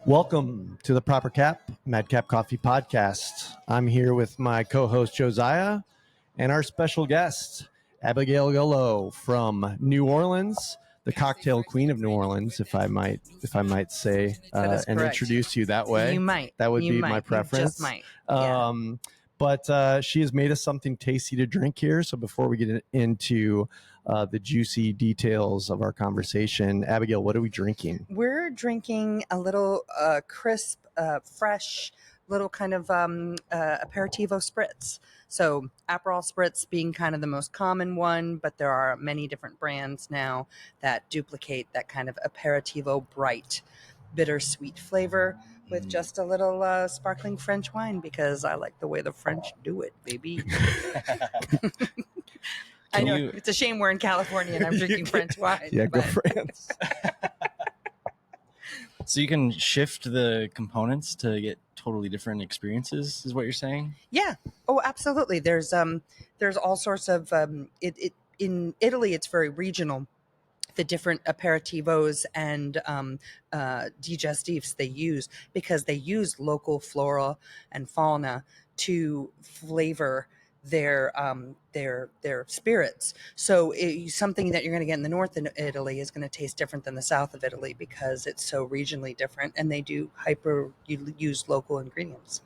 Welcome to the Proper Cap Madcap Coffee Podcast. I'm here with my co-host Josiah and our special guest Abigail Gullo from New Orleans, the cocktail queen of New Orleans, if I might say, and correct. Introduce you that way. You might. That would you be might. my preference. You just might. But she has made us something tasty to drink here. So before we get into the juicy details of our conversation, Abigail, what are we drinking? We're drinking a little crisp, fresh, little kind of aperitivo spritz. So Aperol spritz being kind of the most common one, but there are many different brands now that duplicate that kind of aperitivo bright, bittersweet flavor with just a little sparkling French wine, because I like the way the French do it, baby. I know it's a shame we're in California and I'm drinking French wine. Yeah, go France. So you can shift the components to get totally different experiences, is what you're saying? Yeah. Oh, absolutely. There's all sorts of in Italy. It's very regional. The different aperitivos and digestifs they use, because they use local flora and fauna to flavor their spirits. So something that you're going to get in the north of Italy is going to taste different than the south of Italy, because it's so regionally different, and they do use local ingredients.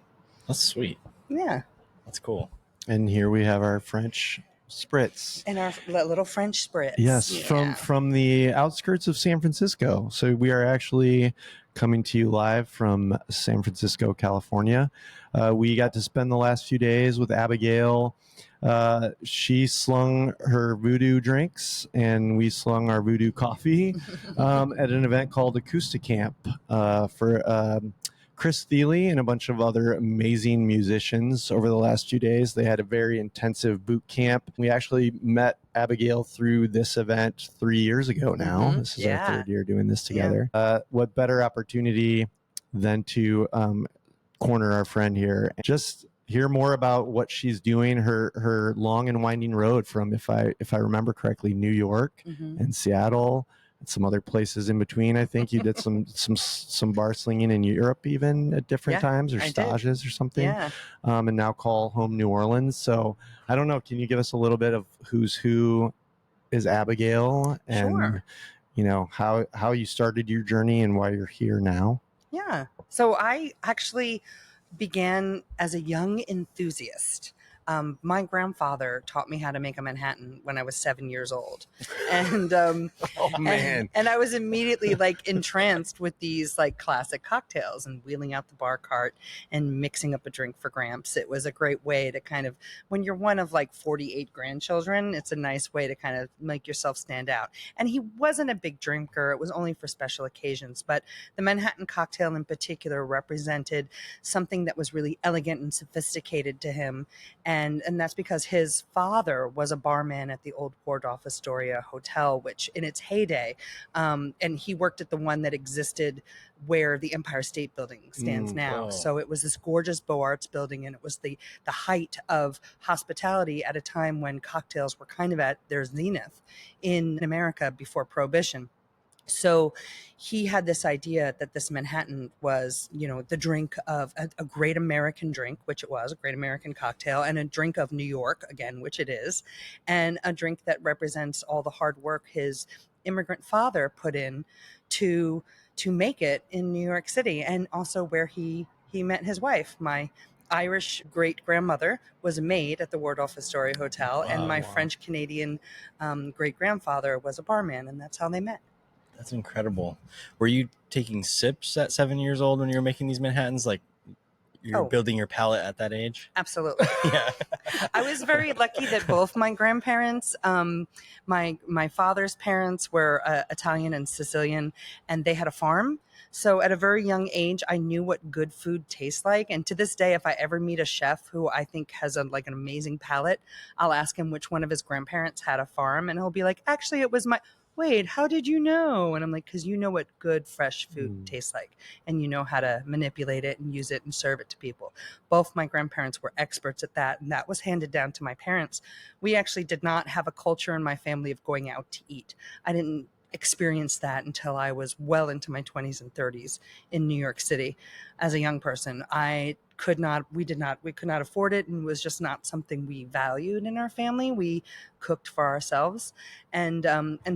That's sweet. Yeah, that's cool. And here we have our French spritz, and our little French spritz. Yes, yeah. from the outskirts of San Francisco. So we are actually coming to you live from San Francisco, California. We got to spend the last few days with Abigail. She slung her voodoo drinks and we slung our voodoo coffee at an event called Acousticamp for Chris Thile and a bunch of other amazing musicians over the last few days. They had a very intensive boot camp. We actually met Abigail through this event 3 years ago now. Mm-hmm. This is our third year doing this together. Yeah. What better opportunity than to corner our friend here and just hear more about what she's doing, her long and winding road from, if I remember correctly, New York and Seattle, and some other places in between. I think you did some bar slinging in Europe even at different times, or stages or something. Yeah. And now call home New Orleans. So I don't know. Can you give us a little bit of who's who is Abigail, and you know how you started your journey and why you're here now? Yeah. So I actually began as a young enthusiast. My grandfather taught me how to make a Manhattan when I was 7 years old. And, oh man. And I was immediately like entranced with these like classic cocktails and wheeling out the bar cart and mixing up a drink for Gramps. It was a great way to kind of, when you're one of like 48 grandchildren, it's a nice way to kind of make yourself stand out. And he wasn't a big drinker. It was only for special occasions, but the Manhattan cocktail in particular represented something that was really elegant and sophisticated to him. And that's because his father was a barman at the old Port of Astoria Hotel, which in its heyday, and he worked at the one that existed where the Empire State Building stands now. Oh. So it was this gorgeous Beaux Arts building, and it was the height of hospitality at a time when cocktails were kind of at their zenith in America before Prohibition. So he had this idea that this Manhattan was, you know, the drink of a great American drink, which it was, a great American cocktail, and a drink of New York, again, which it is, and a drink that represents all the hard work his immigrant father put in to make it in New York City, and also where he met his wife. My Irish great-grandmother was a maid at the Waldorf Astoria Hotel, and my French-Canadian great-grandfather was a barman, and that's how they met. That's incredible. Were you taking sips at 7 years old when you were making these Manhattans? Like you're building your palate at that age? Absolutely. Yeah. I was very lucky that both my grandparents, my father's parents were Italian and Sicilian, and they had a farm. So at a very young age, I knew what good food tastes like. And to this day, if I ever meet a chef who I think has an amazing palate, I'll ask him which one of his grandparents had a farm. And he'll be like, actually, it was my... Wait, how did you know? And I'm like, because you know what good, fresh food tastes like, and you know how to manipulate it and use it and serve it to people. Both my grandparents were experts at that, and that was handed down to my parents. We actually did not have a culture in my family of going out to eat. I didn't experience that until I was well into my 20s and 30s in New York City. As a young person, we could not afford it, and it was just not something we valued in our family. We cooked for ourselves. And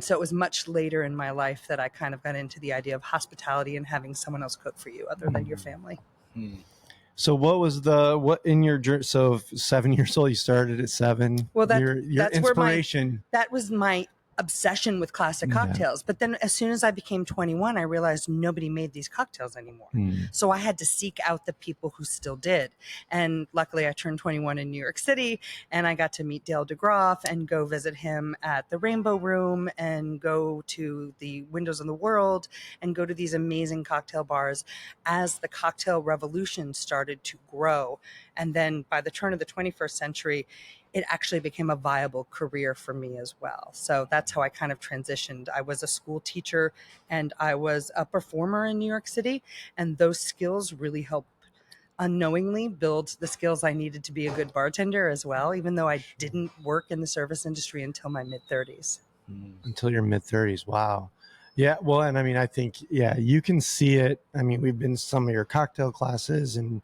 so it was much later in my life that I kind of got into the idea of hospitality and having someone else cook for you other than your family. So what in your journey? So 7 years old, you started at 7. Well, your that's inspiration. that was my obsession with classic cocktails. But then as soon as I became 21, I realized nobody made these cocktails anymore. So I had to seek out the people who still did. And luckily I turned 21 in New York City, and I got to meet Dale DeGroff and go visit him at the Rainbow Room and go to the Windows in the World and go to these amazing cocktail bars as the cocktail revolution started to grow. And then by the turn of the 21st century, it actually became a viable career for me as well. So that's how I kind of transitioned. I was a school teacher and I was a performer in New York City. And those skills really helped unknowingly build the skills I needed to be a good bartender as well, even though I didn't work in the service industry until my mid-30s. Until your mid-30s. Wow. Yeah. Well, and I mean, I think, you can see it. I mean, we've been to some of your cocktail classes and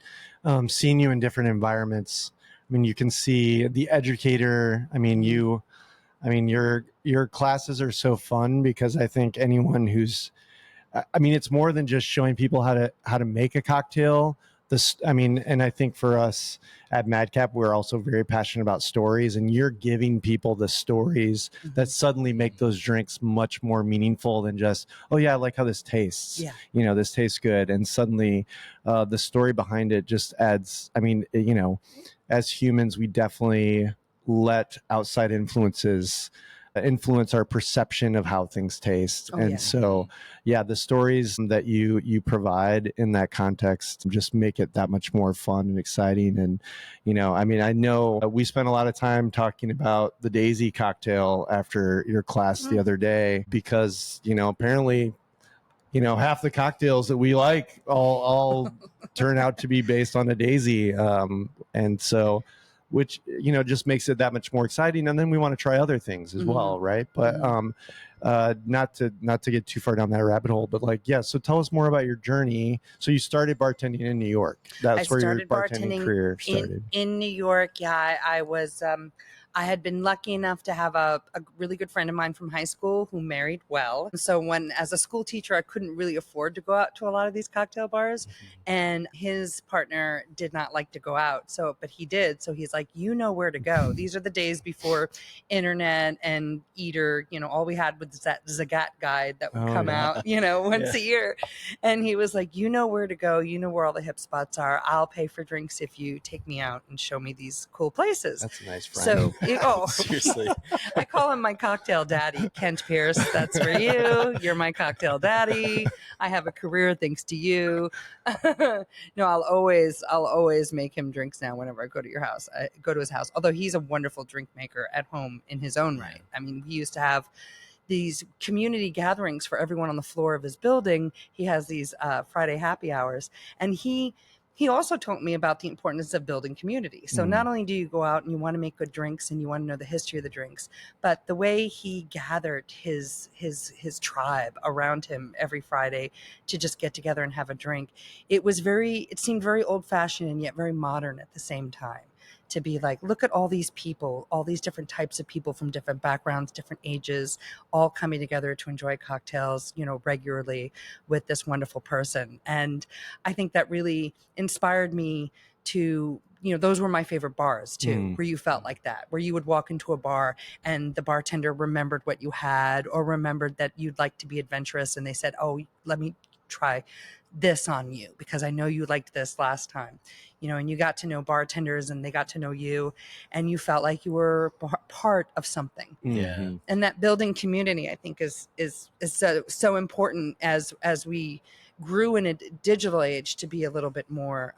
seen you in different environments. I mean, you can see the educator. I mean, your classes are so fun because I think anyone who's, I mean, it's more than just showing people how to make a cocktail. And I think for us at Madcap, we're also very passionate about stories, and you're giving people the stories that suddenly make those drinks much more meaningful than just, oh yeah, I like how this tastes. Yeah. This tastes good. And suddenly the story behind it just adds, I mean, as humans, we definitely let outside influences influence our perception of how things taste. So the stories that you provide in that context just make it that much more fun and exciting. And I mean, I know we spent a lot of time talking about the Daisy cocktail after your class the other day because apparently half the cocktails that we like all turn out to be based on a Daisy. And so, which, just makes it that much more exciting. And then we want to try other things as well. Right. But, not to get too far down that rabbit hole, but so tell us more about your journey. So you started bartending in New York. That's where your bartending career started. In New York. Yeah. I was, I had been lucky enough to have a really good friend of mine from high school who married well. So as a school teacher, I couldn't really afford to go out to a lot of these cocktail bars. And his partner did not like to go out. But he did. So he's like, where to go. These are the days before internet and Eater. All we had was that Zagat guide that would come out, once a year. And he was like, where to go. Where all the hip spots are. I'll pay for drinks if you take me out and show me these cool places. That's a nice friend. So Seriously. I call him my cocktail daddy, Kent Pierce. That's for you. You're my cocktail daddy. I have a career thanks to you. No, I'll always make him drinks now whenever I go to his house. Although he's a wonderful drink maker at home in his own right. I mean, we used to have these community gatherings for everyone on the floor of his building. He has these Friday happy hours, and he also taught me about the importance of building community. So not only do you go out and you want to make good drinks and you want to know the history of the drinks, but the way he gathered his tribe around him every Friday to just get together and have a drink, it seemed very old fashioned and yet very modern at the same time. To be like, look at all these people, all these different types of people from different backgrounds, different ages, all coming together to enjoy cocktails, regularly with this wonderful person. And I think that really inspired me to, those were my favorite bars too, where you felt like that, where you would walk into a bar and the bartender remembered what you had or remembered that you'd like to be adventurous. And they said, oh, let me try this on you because I know you liked this last time, and you got to know bartenders and they got to know you and you felt like you were part of something. Yeah. And that building community, I think is so important as we grew in a digital age to be a little bit more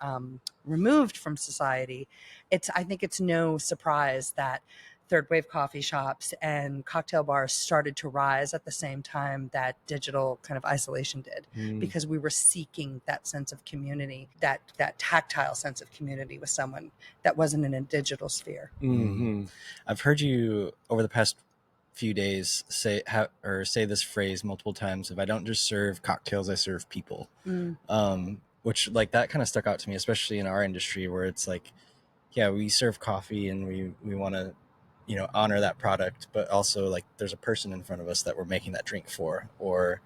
removed from society. I think it's no surprise that third wave coffee shops and cocktail bars started to rise at the same time that digital kind of isolation did, because we were seeking that sense of community, that tactile sense of community with someone that wasn't in a digital sphere. I've heard you over the past few days say this phrase multiple times. If I don't just serve cocktails, I serve people. Which like that kind of stuck out to me, especially in our industry where it's like, yeah, we serve coffee and we want to, you know, honor that product, but also like there's a person in front of us that we're making that drink for, or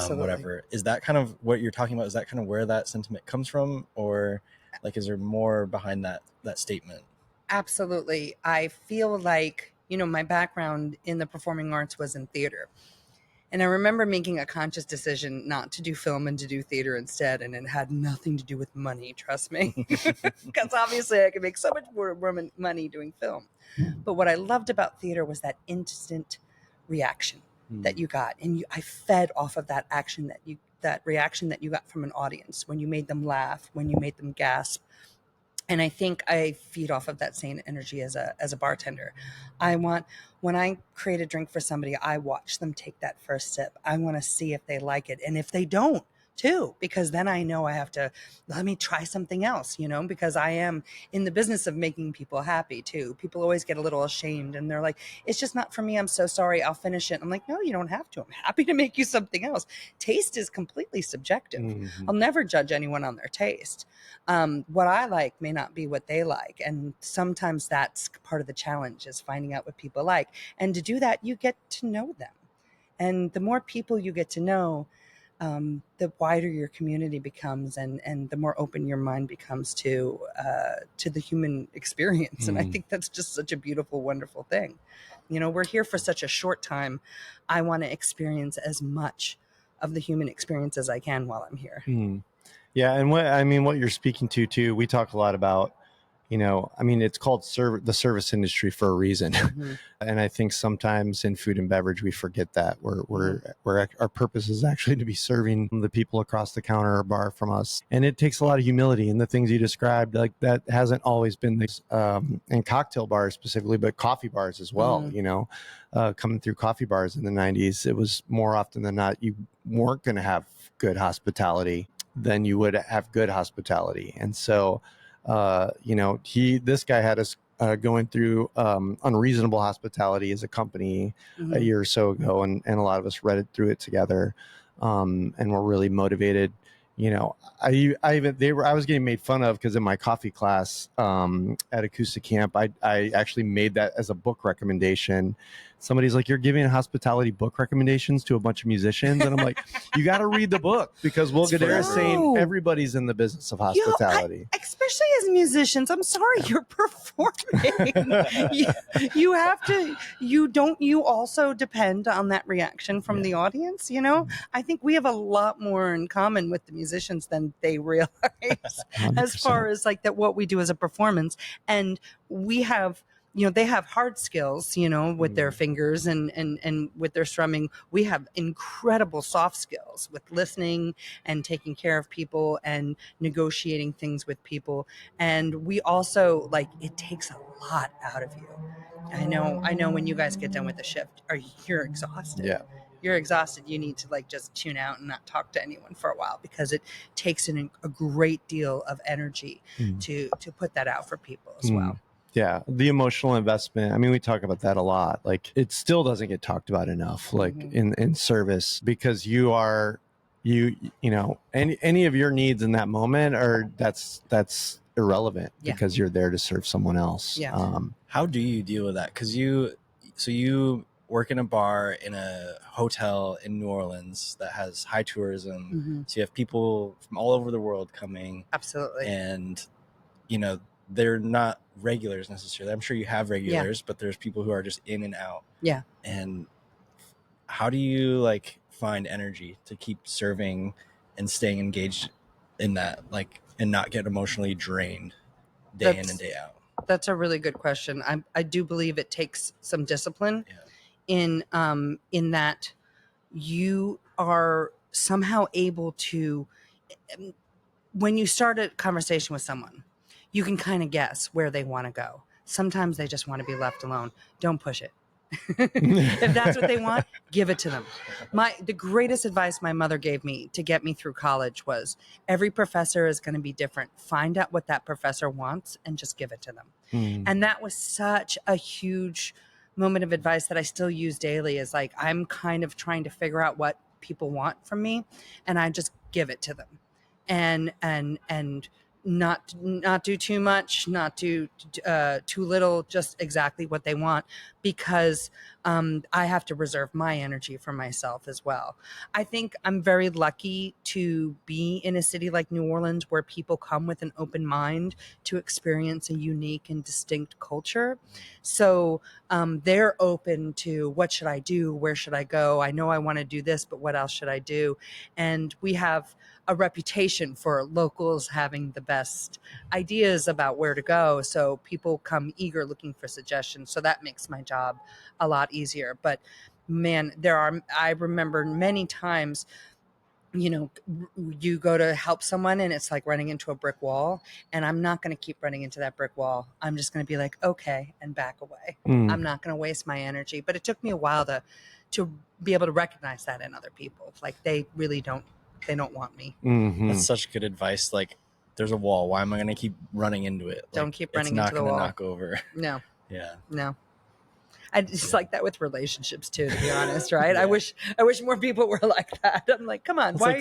whatever. Is that kind of what you're talking about? Is that kind of where that sentiment comes from, or like is there more behind that statement? Absolutely. I feel like, you know, my background in the performing arts was in theater. And I remember making a conscious decision not to do film and to do theater instead. And it had nothing to do with money, trust me. Because obviously I could make so much more money doing film. But what I loved about theater was that instant reaction that you got. And I fed off of that that reaction that you got from an audience when you made them laugh, when you made them gasp. And I think I feed off of that same energy as a bartender. When I create a drink for somebody, I watch them take that first sip. I want to see if they like it. And if they don't, too, because then I know I have to, let me try something else, you know, because I am in the business of making people happy too. People always get a little ashamed and they're like, it's just not for me. I'm so sorry. I'll finish it. I'm like, no, you don't have to. I'm happy to make you something else. Taste is completely subjective. I'll never judge anyone on their taste. What I like may not be what they like. And sometimes that's part of the challenge, is finding out what people like. And to do that, you get to know them. And the more people you get to know, the wider your community becomes, and the more open your mind becomes to the human experience. And I think that's just such a beautiful, wonderful thing. You know, we're here for such a short time. I want to experience as much of the human experience as I can while I'm here. Yeah, and what you're speaking to too, we talk a lot about, you know, I mean, it's called the service industry for a reason. And I think sometimes in food and beverage, we forget that we're our purpose is actually to be serving the people across the counter or bar from us. And it takes a lot of humility, and the things you described, like that hasn't always been this, in cocktail bars specifically, but coffee bars as well. You know, coming through coffee bars in the 90s, it was more often than not, you weren't going to have good hospitality than you would have good hospitality. And so, you know, this guy had us going through unreasonable hospitality as a company a year or so ago, and a lot of us read it through it together, and we're really motivated. You know, I was getting made fun of because in my coffee class at Acousticamp, I actually made that as a book recommendation. Somebody's like, you're giving hospitality book recommendations to a bunch of musicians, and I'm like, you got to read the book, because Will Guidara is saying everybody's in the business of hospitality. Especially as musicians, I'm sorry, you're performing. you have to. You also depend on that reaction from the audience. You know, I think we have a lot more in common with the musicians than they realize, 100%. as far as like that what we do as a performance. And we have, you know, they have hard skills, you know, with their fingers and with their strumming. We have incredible soft skills with listening and taking care of people and negotiating things with people. And we also, like, it takes a lot out of you. I know when you guys get done with the shift, you're exhausted. Yeah. You're exhausted. You need to like just tune out and not talk to anyone for a while, because it takes a great deal of energy to put that out for people as well. Yeah, the emotional investment. I mean, we talk about that a lot. Like, it still doesn't get talked about enough, like in service, because you know, any of your needs in that moment that's irrelevant, because you're there to serve someone else. Yeah. How do you deal with that? Because you work in a bar in a hotel in New Orleans that has high tourism. So you have people from all over the world coming. Absolutely. And, you know, they're not regulars necessarily. I'm sure you have regulars, but there's people who are just in and out. Yeah. And how do you like find energy to keep serving and staying engaged in that, like, and not get emotionally drained day in and day out? That's a really good question. I do believe it takes some discipline in that you are somehow able to, when you start a conversation with someone, you can kind of guess where they want to go. Sometimes they just want to be left alone. Don't push it. If that's what they want, give it to them. The greatest advice my mother gave me to get me through college was, every professor is going to be different. Find out what that professor wants and just give it to them. And that was such a huge moment of advice that I still use daily is like, I'm kind of trying to figure out what people want from me, and I just give it to them, and not do too much, not do too little, just exactly what they want, because I have to reserve my energy for myself as well. I think I'm very lucky to be in a city like New Orleans, where people come with an open mind to experience a unique and distinct culture. So they're open to, what should I do? Where should I go? I know I want to do this, but what else should I do? And we have a reputation for locals having the best ideas about where to go. So people come eager looking for suggestions. So that makes my job a lot easier. But man, I remember many times, you go to help someone and it's like running into a brick wall, and I'm not going to keep running into that brick wall. I'm just going to be like, okay, and back away. I'm not going to waste my energy. But it took me a while to be able to recognize that in other people. Like, they don't want me. That's such good advice. Like, there's a wall. Why am I going to keep running into it? Like, Don't keep running into the wall. wall. It's not going to knock over. No. Yeah. No. I just like that with relationships too, to be honest, right? Yeah. I wish more people were like that. I'm like, come on, why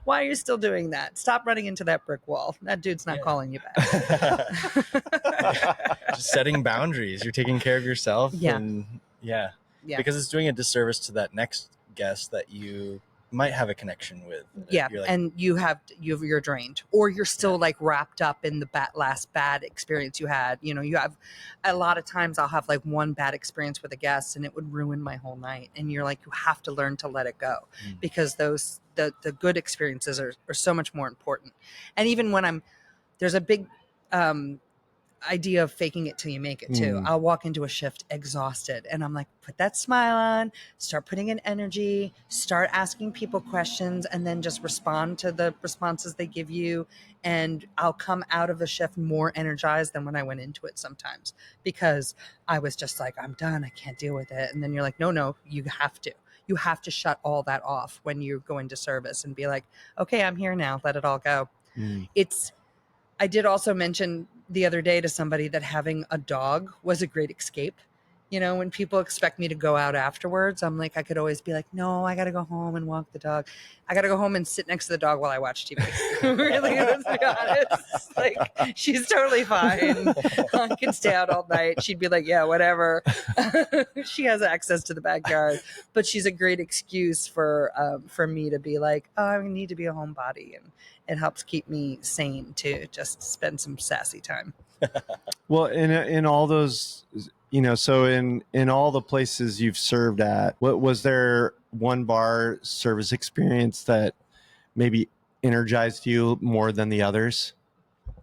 are you still doing that? Stop running into that brick wall. That dude's not calling you back. Just setting boundaries. You're taking care of yourself. Yeah. And because it's doing a disservice to that next guest that you might have a connection with. Yeah. You're like, and you're drained, or you're still like wrapped up in the last bad experience you had. You have a lot of times I'll have like one bad experience with a guest and it would ruin my whole night. And you're like, you have to learn to let it go, because the good experiences are so much more important. And even when there's a big, idea of faking it till you make it too. I'll walk into a shift exhausted and I'm like, put that smile on, start putting in energy, start asking people questions, and then just respond to the responses they give you. And I'll come out of the shift more energized than when I went into it sometimes, because I was just like, I'm done. I can't deal with it. And then you're like, no, you have to shut all that off when you go into service and be like, okay, I'm here now. Let it all go. I did also mention the other day to somebody that having a dog was a great escape. When people expect me to go out afterwards, I'm like, I could always be like, no, I got to go home and walk the dog. I got to go home and sit next to the dog while I watch TV. Really, let's be honest. Like, she's totally fine. I can stay out all night. She'd be like, yeah, whatever. She has access to the backyard, but she's a great excuse for me to be like, oh, I need to be a homebody, and it helps keep me sane to just spend some sassy time. Well, in all those, so in all the places you've served at, what was there one bar service experience that maybe energized you more than the others?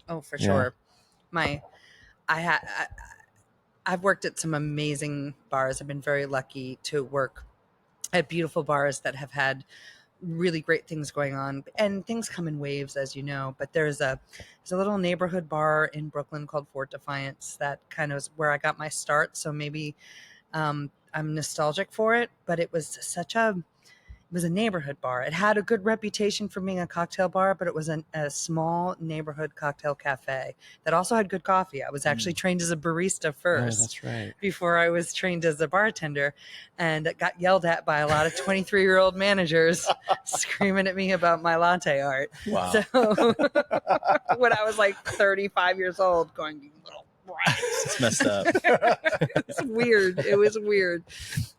Oh, for sure. I've worked at some amazing bars. I've been very lucky to work at beautiful bars that have had really great things going on, and things come in waves, as you know. But there's a little neighborhood bar in Brooklyn called Fort Defiance that kind of is where I got my start. So maybe I'm nostalgic for it, but it was a neighborhood bar. It had a good reputation for being a cocktail bar, but it was a small neighborhood cocktail cafe that also had good coffee. I was actually trained as a barista first. Oh, that's right. Before I was trained as a bartender, and got yelled at by a lot of 23-year-old managers screaming at me about my latte art. wow. So when I was like 35 years old, going, you little It's messed up. It was weird.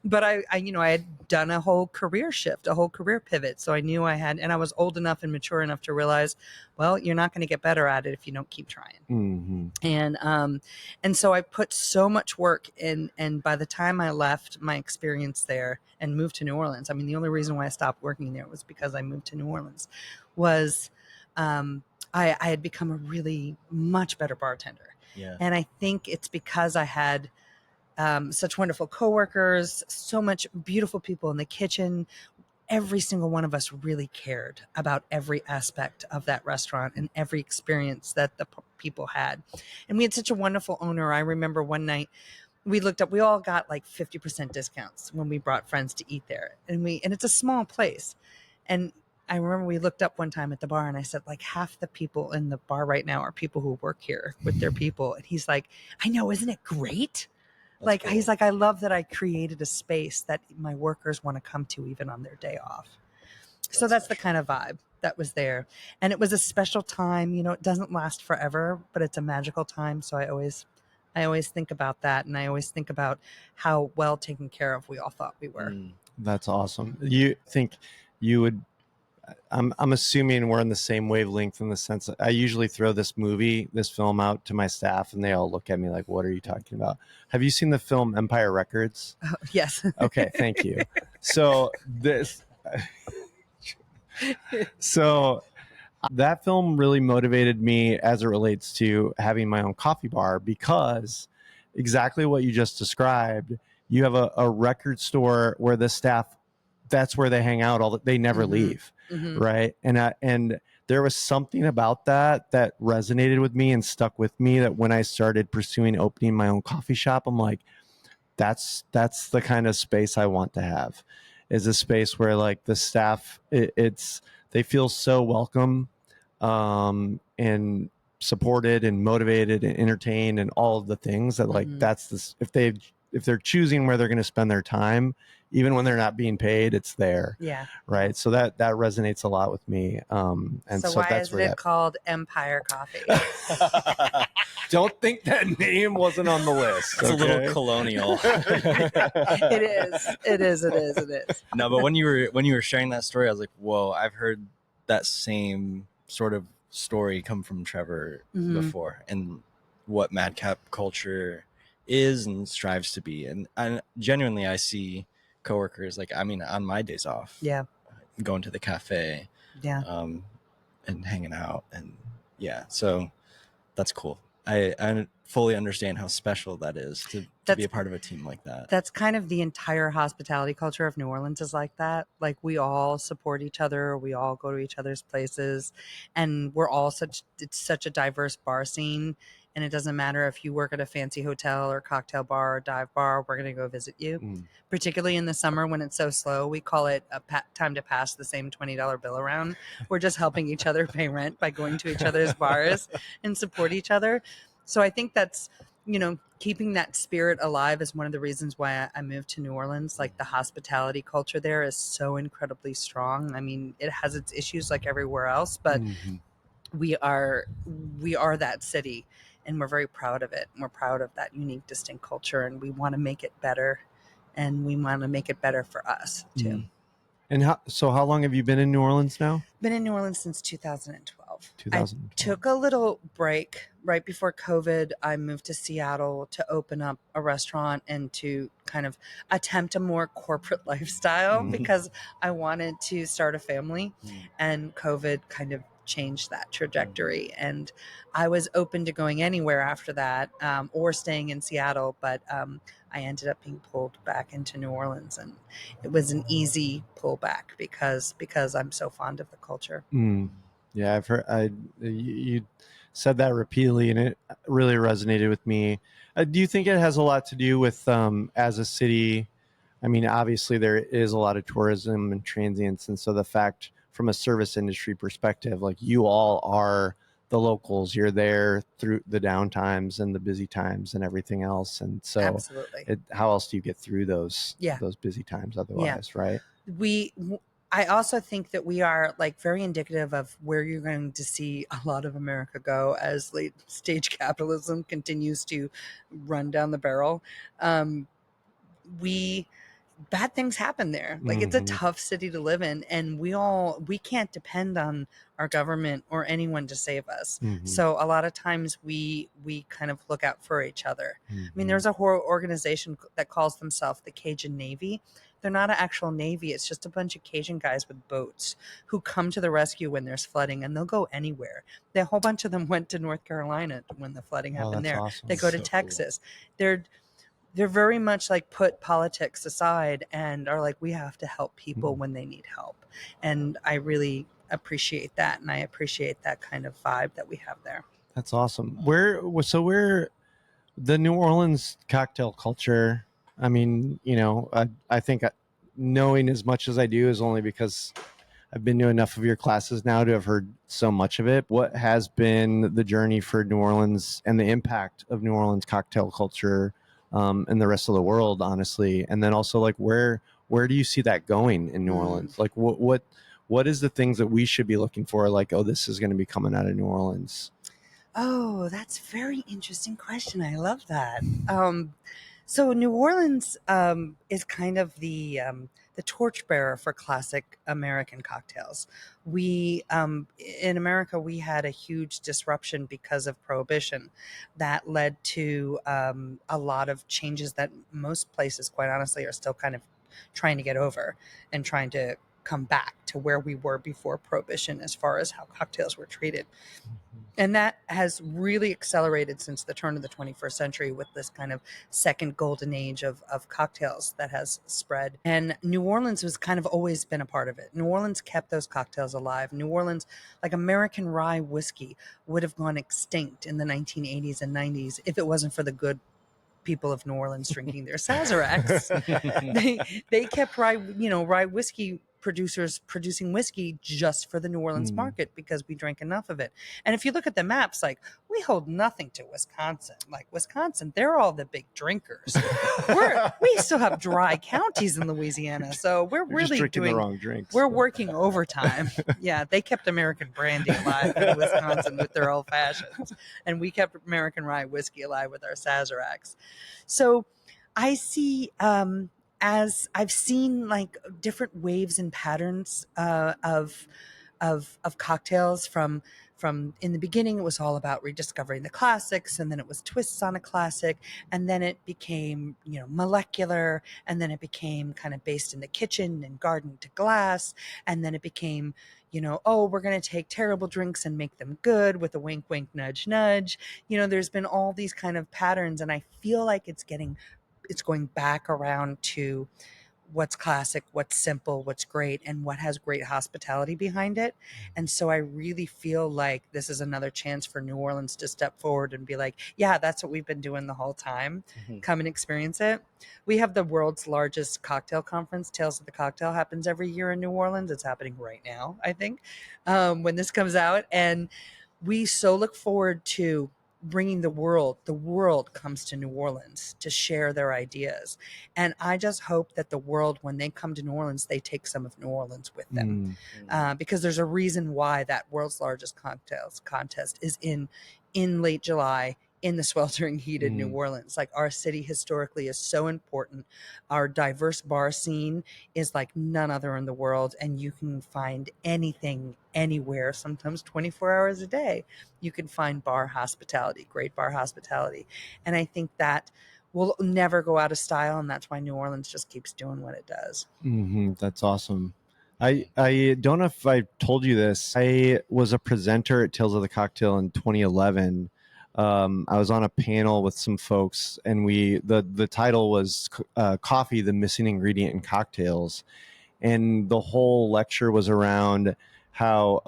But I had done a whole career shift, a whole career pivot. So I knew and I was old enough and mature enough to realize, well, you're not going to get better at it if you don't keep trying. And so I put so much work in. And by the time I left my experience there and moved to New Orleans, the only reason why I stopped working there was because I moved to New Orleans, was I had become a really much better bartender. Yeah. And I think it's because I had such wonderful coworkers, so much beautiful people in the kitchen. Every single one of us really cared about every aspect of that restaurant and every experience that the people had. And we had such a wonderful owner. I remember one night we all got like 50% discounts when we brought friends to eat there. And it's a small place. And I remember we looked up one time at the bar and I said, like, half the people in the bar right now are people who work here with their people. And he's like, I know, isn't it great? Like, cool. he's like, I love that I created a space that my workers want to come to even on their day off. So that's the kind of vibe that was there. And it was a special time. You know, it doesn't last forever, but it's a magical time. So I always think about that. And I always think about how well taken care of we all thought we were. That's awesome. You think you would, I'm assuming we're on the same wavelength in the sense that I usually throw this film out to my staff and they all look at me like, what are you talking about? Have you seen the film Empire Records? Oh, yes. Okay. Thank you. So that film really motivated me as it relates to having my own coffee bar, because exactly what you just described, you have a record store where the staff, that's where they hang out they never leave. Right. And there was something about that resonated with me and stuck with me, that when I started pursuing opening my own coffee shop, I'm like, that's the kind of space I want to have, is a space where like the staff, they feel so welcome, and supported and motivated and entertained and all of the things that like, that's this, if they're choosing where they're going to spend their time, even when they're not being paid, it's there. Yeah. Right. So that resonates a lot with me. And so why that's isn't it called Empire Coffee? Don't think that name wasn't on the list. It's a little colonial. It is. No, but when you were sharing that story, I was like, whoa, I've heard that same sort of story come from Trevor before, and what madcap culture is and strives to be. And genuinely, I see coworkers, like, I mean, on my days off, going to the cafe, and hanging out, and so that's cool. I fully understand how special that is to be a part of a team like that. That's kind of the entire hospitality culture of New Orleans is like that. Like, we all support each other. We all go to each other's places, and we're all it's such a diverse bar scene. And it doesn't matter if you work at a fancy hotel or cocktail bar or dive bar, we're going to go visit you. Particularly in the summer when it's so slow, we call it a time to pass the same $20 bill around. We're just helping each other pay rent by going to each other's bars and support each other. So I think that's, keeping that spirit alive is one of the reasons why I moved to New Orleans. Like, the hospitality culture there is so incredibly strong. I mean, it has its issues like everywhere else, but we are that city. And we're very proud of it. And we're proud of that unique, distinct culture. And we want to make it better. And we want to make it better for us, too. And how long have you been in New Orleans now? Been in New Orleans since 2012. 2012. I took a little break right before COVID. I moved to Seattle to open up a restaurant and to kind of attempt a more corporate lifestyle because I wanted to start a family. And COVID kind of changed that trajectory, and I was open to going anywhere after that, or staying in Seattle, but I ended up being pulled back into New Orleans, and it was an easy pullback because I'm so fond of the culture. Yeah, I've heard you said that repeatedly, and it really resonated with me. Do you think it has a lot to do with as a city? I mean, obviously there is a lot of tourism and transients, and so the fact, from a service industry perspective, like, you all are the locals, you're there through the downtimes and the busy times and everything else. And so absolutely, how else do you get through those busy times otherwise? Right. I also think that we are, like, very indicative of where you're going to see a lot of America go as late stage capitalism continues to run down the barrel. Bad things happen there. Like, it's a tough city to live in, and we can't depend on our government or anyone to save us. So a lot of times we kind of look out for each other. I mean, there's a horror organization that calls themselves the Cajun Navy. They're not an actual Navy. It's just a bunch of Cajun guys with boats who come to the rescue when there's flooding, and they'll go anywhere. A whole bunch of them went to North Carolina when the flooding happened there. Awesome. They go to Texas. Cool. They're very much like put politics aside and are like, we have to help people when they need help. And I really appreciate that. And I appreciate that kind of vibe that we have there. That's awesome. Where the New Orleans cocktail culture, I mean, I think knowing as much as I do is only because I've been to enough of your classes now to have heard so much of it. What has been the journey for New Orleans and the impact of New Orleans cocktail culture and the rest of the world, honestly. And then also like where do you see that going in New Orleans? Like what is the things that we should be looking for? Like, oh, this is going to be coming out of New Orleans. Oh, that's a very interesting question. I love that. So New Orleans is kind of the torchbearer for classic American cocktails. We in America we had a huge disruption because of Prohibition, that led to a lot of changes that most places, quite honestly, are still kind of trying to get over and trying to come back to where we were before Prohibition as far as how cocktails were treated. And that has really accelerated since the turn of the 21st century with this kind of second golden age of cocktails that has spread. And New Orleans has kind of always been a part of it. New Orleans kept those cocktails alive. New Orleans, like American rye whiskey, would have gone extinct in the 1980s and 90s if it wasn't for the good people of New Orleans drinking their Sazeracs. they kept rye whiskey producers producing whiskey just for the New Orleans market because we drank enough of it. And if you look at the maps, like we hold nothing to Wisconsin. Like Wisconsin, they're all the big drinkers. We still have dry counties in Louisiana, so we're really drinking doing the wrong drinks. We're working overtime. Yeah, they kept American brandy alive in Wisconsin with their old fashions, and we kept American rye whiskey alive with our Sazeracs. So I see, as I've seen like different waves and patterns of cocktails from in the beginning it was all about rediscovering the classics, and then it was twists on a classic, and then it became molecular, and then it became kind of based in the kitchen and garden to glass, and then it became oh, we're going to take terrible drinks and make them good with a wink wink nudge nudge. There's been all these kind of patterns, and I feel like it's going back around to what's classic, what's simple, what's great, and what has great hospitality behind it. And so I really feel like this is another chance for New Orleans to step forward and be like, yeah, that's what we've been doing the whole time. Come and experience it. We have the world's largest cocktail conference. Tales of the Cocktail happens every year in New Orleans. It's happening right now, I think, when this comes out. And we so look forward to bringing the world comes to New Orleans to share their ideas. And I just hope that the world, when they come to New Orleans, they take some of New Orleans with them. Because there's a reason why that world's largest cocktails contest is in late July in the sweltering heat in New Orleans. Like, our city historically is so important. Our diverse bar scene is like none other in the world, and you can find anything anywhere, sometimes 24 hours a day. You can find bar hospitality, great bar hospitality. And I think that will never go out of style, and that's why New Orleans just keeps doing what it does. That's awesome. I don't know if I told you this. I was a presenter at Tales of the Cocktail in 2011. I was on a panel with some folks, and the title was Coffee, the Missing Ingredient in Cocktails. And the whole lecture was around how,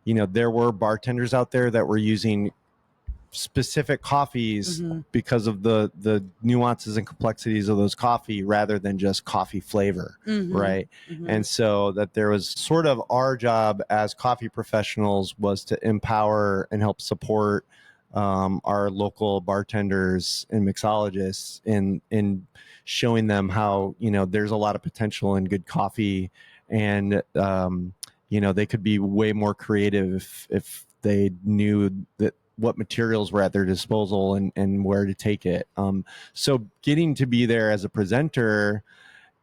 there were bartenders out there that were using specific coffees because of the nuances and complexities of those coffee rather than just coffee flavor, right? And so that there was sort of our job as coffee professionals was to empower and help support our local bartenders and mixologists in showing them how there's a lot of potential in good coffee, and they could be way more creative if they knew that what materials were at their disposal and where to take it. So getting to be there as a presenter,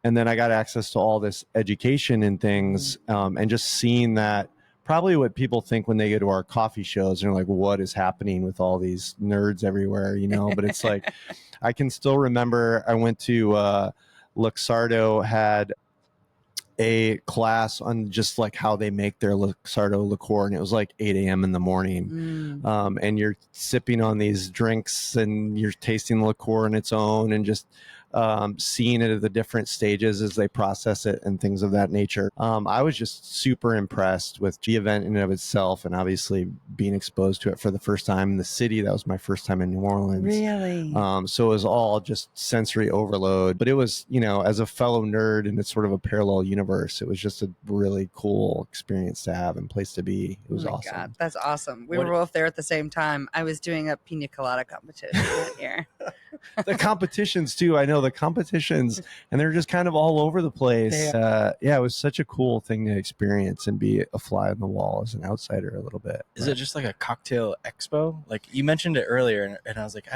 and then I got access to all this education and things, and just seeing that probably what people think when they go to our coffee shows, they're like, what is happening with all these nerds everywhere, but it's like, I can still remember I went to Luxardo, had a class on just like how they make their Luxardo liqueur, and it was like 8 a.m. in the morning. And you're sipping on these drinks and you're tasting the liqueur on its own, and just seeing it at the different stages as they process it and things of that nature. I was just super impressed with the event in and of itself, and obviously being exposed to it for the first time in the city. That was my first time in New Orleans. Really? So it was all just sensory overload, but it was, as a fellow nerd in it's sort of a parallel universe, it was just a really cool experience to have and place to be. It was awesome. God, that's awesome. We were both there at the same time. I was doing a pina colada competition that year. The competitions too. I know the competitions, and they're just kind of all over the place. Yeah, it was such a cool thing to experience and be a fly on the wall as an outsider a little bit. Is it just like a cocktail expo? Like you mentioned it earlier, and I was like,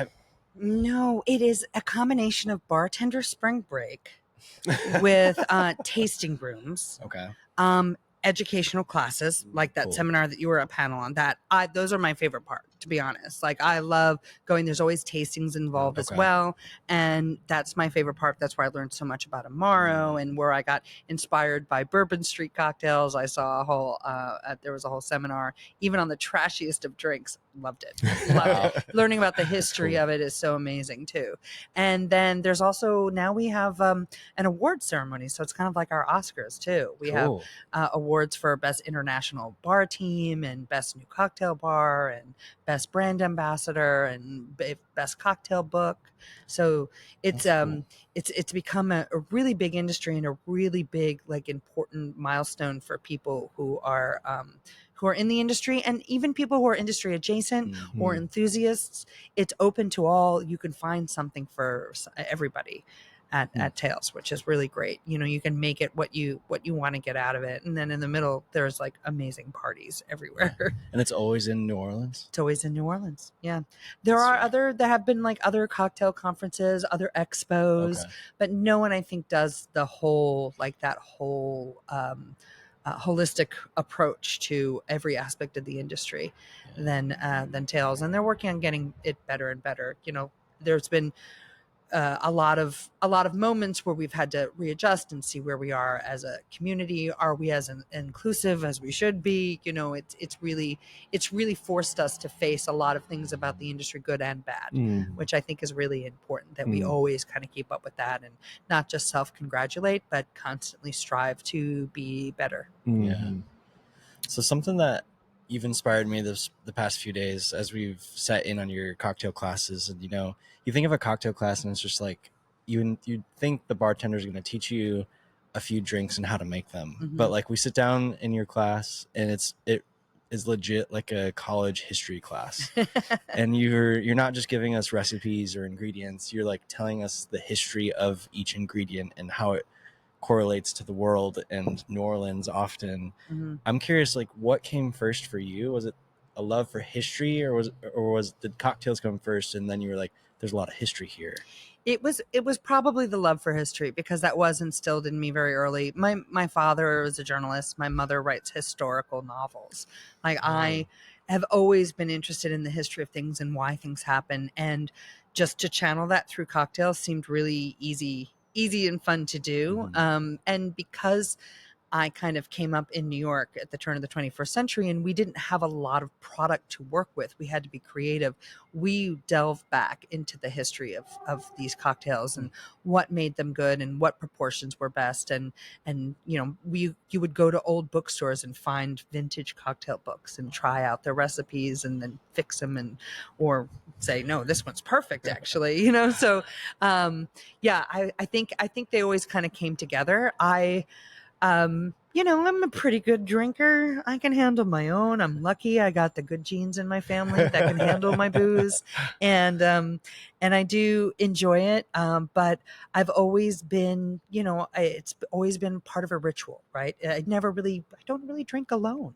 No, it is a combination of bartender spring break with tasting rooms, okay, educational classes like that Cool. seminar that you were a panel on. Those are my favorite part, to be honest. Like I love going. There's always tastings involved as Okay. well, and that's my favorite part. That's where I learned so much about Amaro and where I got inspired by Bourbon Street cocktails. I saw a whole there was a whole seminar even on the trashiest of drinks. Loved it. Loved it. Learning about the history Cool. of it is so amazing too. And then there's also now we have an award ceremony, so it's kind of like our Oscars too. We have awards for best international bar team and best new cocktail bar and best brand ambassador and best cocktail book. So it's cool. it's become a really big industry and a really big like important milestone for people who are in the industry, and even people who are industry adjacent or enthusiasts. It's open to all. You can find something for everybody at Tales, which is really great. You know, you can make it what you want to get out of it. And then in the middle, there's like amazing parties everywhere. And it's always in New Orleans? It's always in New Orleans. Yeah. There have been like other cocktail conferences, other expos, but no one I think does the whole, like that whole, holistic approach to every aspect of the industry than Tales. And they're working on getting it better and better. You know, there's been a lot of moments where we've had to readjust and see where we are as a community. Are we as inclusive as we should be? You know, it's really forced us to face a lot of things about the industry, good and bad, which I think is really important, that we always kind of keep up with that and not just self-congratulate, but constantly strive to be better. Yeah. So something that you've inspired me the past few days as we've sat in on your cocktail classes, and you know, you think of a cocktail class and it's just like you think the bartender is going to teach you a few drinks and how to make them, but like we sit down in your class and it is legit like a college history class. And you're not just giving us recipes or ingredients, you're like telling us the history of each ingredient and how it correlates to the world and New Orleans often. I'm curious, like, what came first for you? Was it a love for history, or did cocktails come first and then you were like, there's a lot of history here? It was probably the love for history, because that was instilled in me very early. My father was a journalist. My mother writes historical novels. Like I have always been interested in the history of things and why things happen, and just to channel that through cocktails seemed really easy and fun to do. And because I kind of came up in New York at the turn of the 21st century, and we didn't have a lot of product to work with. We had to be creative. We delved back into the history of these cocktails and what made them good and what proportions were best. And you know, you would go to old bookstores and find vintage cocktail books and try out their recipes and then fix them or say, no, this one's perfect, actually, you know? So, yeah, I think they always kind of came together. You know, I'm a pretty good drinker. I can handle my own. I'm lucky. I got the good genes in my family that can handle my booze. And I do enjoy it. But I've always been, you know, it's always been part of a ritual, right? I don't really drink alone.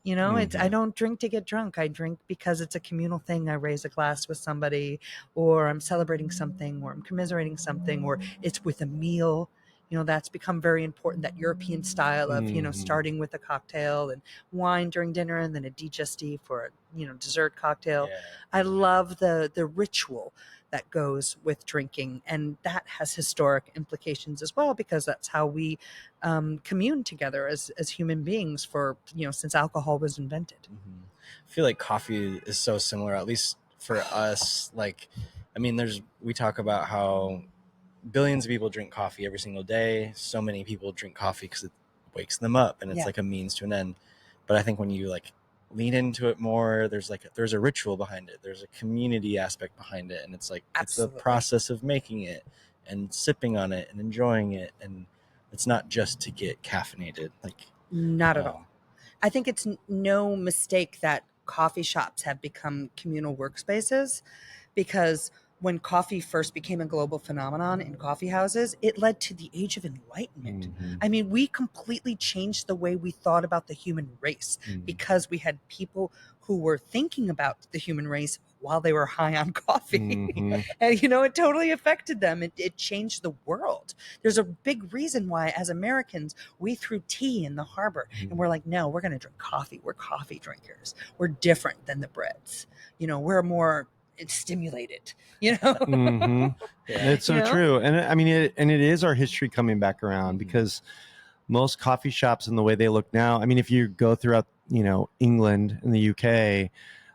You know, I don't drink to get drunk. I drink because it's a communal thing. I raise a glass with somebody, or I'm celebrating something, or I'm commiserating something, or it's with a meal. You know, that's become very important, that European style of, you know, starting with a cocktail and wine during dinner and then a digestif for a, you know, dessert cocktail. Yeah. I love the ritual that goes with drinking, and that has historic implications as well, because that's how we commune together as human beings for, you know, since alcohol was invented. I feel like coffee is so similar, at least for us. Like, I mean, we talk about how billions of people drink coffee every single day. So many people drink coffee because it wakes them up and it's like a means to an end. But I think when you like lean into it more, there's a ritual behind it. There's a community aspect behind it. And it's like, Absolutely. It's the process of making it and sipping on it and enjoying it. And it's not just to get caffeinated. Like, not at all. I think it's no mistake that coffee shops have become communal workspaces, because when coffee first became a global phenomenon in coffee houses, it led to the Age of Enlightenment. Mm-hmm. I mean, we completely changed the way we thought about the human race because we had people who were thinking about the human race while they were high on coffee. Mm-hmm. And, it totally affected them. It changed the world. There's a big reason why, as Americans, we threw tea in the harbor and we're like, no, we're going to drink coffee. We're coffee drinkers. We're different than the Brits. We're more stimulated, Mm-hmm. It's so true. And I mean, it is our history coming back around because most coffee shops and the way they look now, I mean, if you go throughout, England and the UK,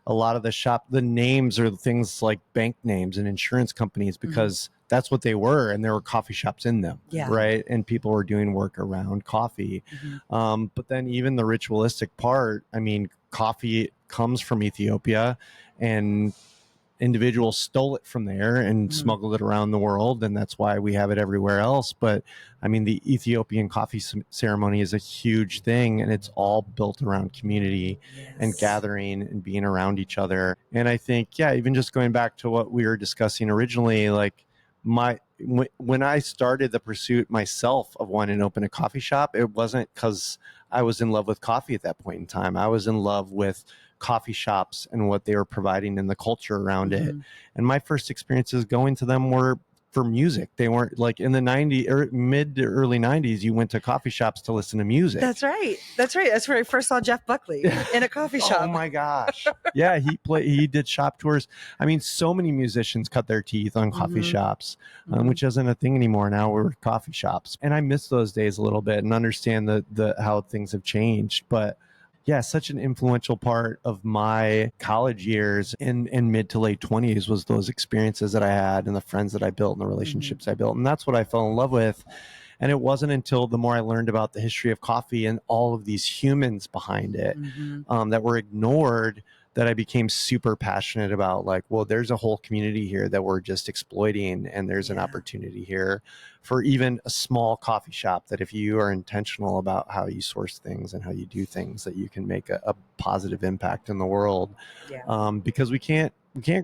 a lot of the names are things like bank names and insurance companies because that's what they were. And there were coffee shops in them. Yeah. Right. And people were doing work around coffee. But then even the ritualistic part, I mean, coffee comes from Ethiopia and individuals stole it from there and smuggled it around the world, and that's why we have it everywhere else. But I mean, the Ethiopian coffee ceremony is a huge thing, and it's all built around community and gathering and being around each other. And I think, even just going back to what we were discussing originally, like when I started the pursuit myself of wanting to open a coffee shop, it wasn't because I was in love with coffee at that point in time. I was in love with coffee shops and what they were providing and the culture around it. And my first experiences going to them were for music. They weren't like in the 90s or mid to early 90s, you went to coffee shops to listen to music. That's right. That's where I first saw Jeff Buckley in a coffee shop. Oh my gosh. Yeah, he did shop tours. I mean, so many musicians cut their teeth on coffee shops, which isn't a thing anymore. Now we're coffee shops. And I miss those days a little bit and understand the how things have changed. But yeah, such an influential part of my college years in mid to late 20s was those experiences that I had and the friends that I built and the relationships I built. And that's what I fell in love with. And it wasn't until the more I learned about the history of coffee and all of these humans behind it that were ignored that I became super passionate about, like, well, there's a whole community here that we're just exploiting. And there's an opportunity here for even a small coffee shop that if you are intentional about how you source things and how you do things, that you can make a positive impact in the world. Because we can't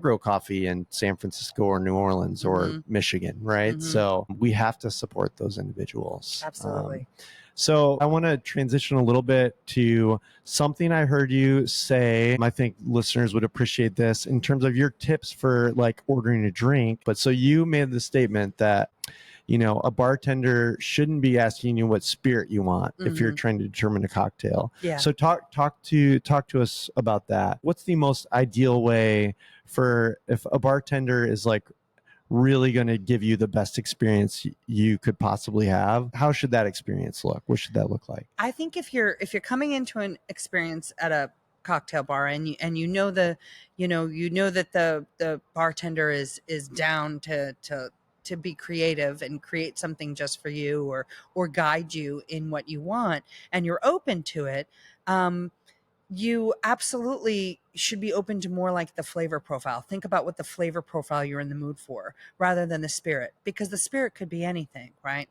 grow coffee in San Francisco or New Orleans or Michigan, right? So we have to support those individuals. Absolutely. So I want to transition a little bit to something I heard you say. I think listeners would appreciate this in terms of your tips for like ordering a drink. But so you made the statement that, a bartender shouldn't be asking you what spirit you want if you're trying to determine a cocktail. Yeah. So talk to us about that. What's the most ideal way for if a bartender is like really going to give you the best experience you could possibly have? How should that experience look? What should that look like? I think if you're coming into an experience at a cocktail bar and you know that the bartender is down to be creative and create something just for you or guide you in what you want, and you're open to it, you absolutely should be open to more like the flavor profile. Think about what the flavor profile you're in the mood for rather than the spirit, because the spirit could be anything, right?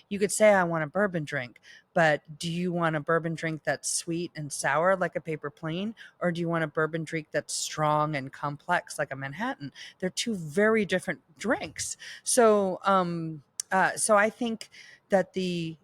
You could say, I want a bourbon drink, but do you want a bourbon drink that's sweet and sour like a paper plane? Or do you want a bourbon drink that's strong and complex like a Manhattan? They're two very different drinks. So I think that the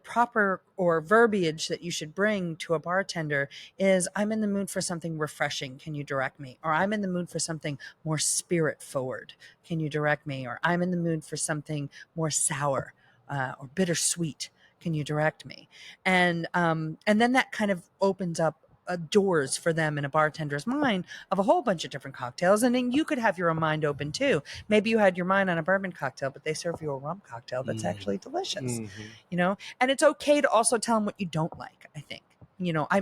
proper or verbiage that you should bring to a bartender is, I'm in the mood for something refreshing. Can you direct me? Or I'm in the mood for something more spirit forward. Can you direct me? Or I'm in the mood for something more sour or bittersweet. Can you direct me? And then that kind of opens up doors for them in a bartender's mind of a whole bunch of different cocktails. And then you could have your mind open too. Maybe you had your mind on a bourbon cocktail, but they serve you a rum cocktail that's actually delicious, and it's okay to also tell them what you don't like. I think,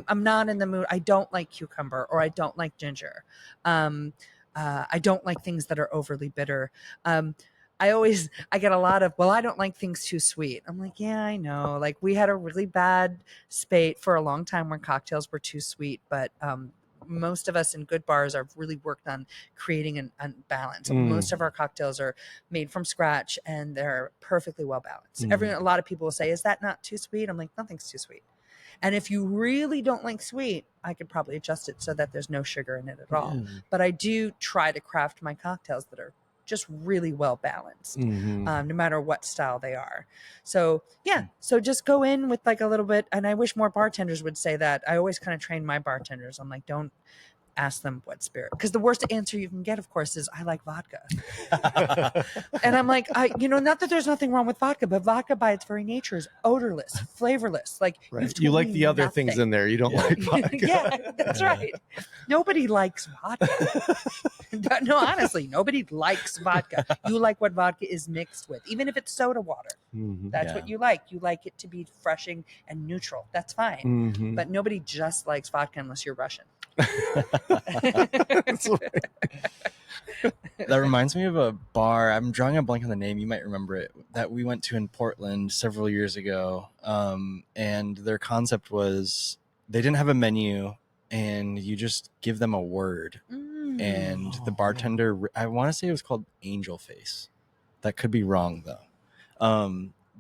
I'm not in the mood. I don't like cucumber, or I don't like ginger. I don't like things that are overly bitter. I get a lot of, well, I don't like things too sweet. I'm like, yeah, I know. Like, we had a really bad spate for a long time where cocktails were too sweet, but most of us in good bars have really worked on creating a balance. Most of our cocktails are made from scratch and they're perfectly well balanced. A lot of people will say, is that not too sweet? I'm like, nothing's too sweet. And if you really don't like sweet, I could probably adjust it so that there's no sugar in it at all. But I do try to craft my cocktails that are just really well balanced, Mhm. no matter what style they are. So yeah, so just go in with like a little bit, and I wish more bartenders would say that. I always kind of train my bartenders. I'm like, don't ask them what spirit, because the worst answer you can get, of course, is I like vodka. And I'm like, not that there's nothing wrong with vodka, but vodka by its very nature is odorless, flavorless. Like Right. you've You told like me the other things nothing. in there. You don't Yeah. like vodka. Yeah, that's right. Nobody likes vodka. But no, honestly, nobody likes vodka. You like what vodka is mixed with, even if it's soda water. Mhm. That's Yeah. what you like. You like it to be refreshing and neutral. That's fine. Mhm. But nobody just likes vodka unless you're Russian. That's right. That reminds me of a bar. I'm drawing a blank on the name. You might remember it, that we went to in Portland several years ago. And their concept was they didn't have a menu, and you just give them a word. And the Oh, bartender, I want to say it was called Angel Face. That could be wrong though.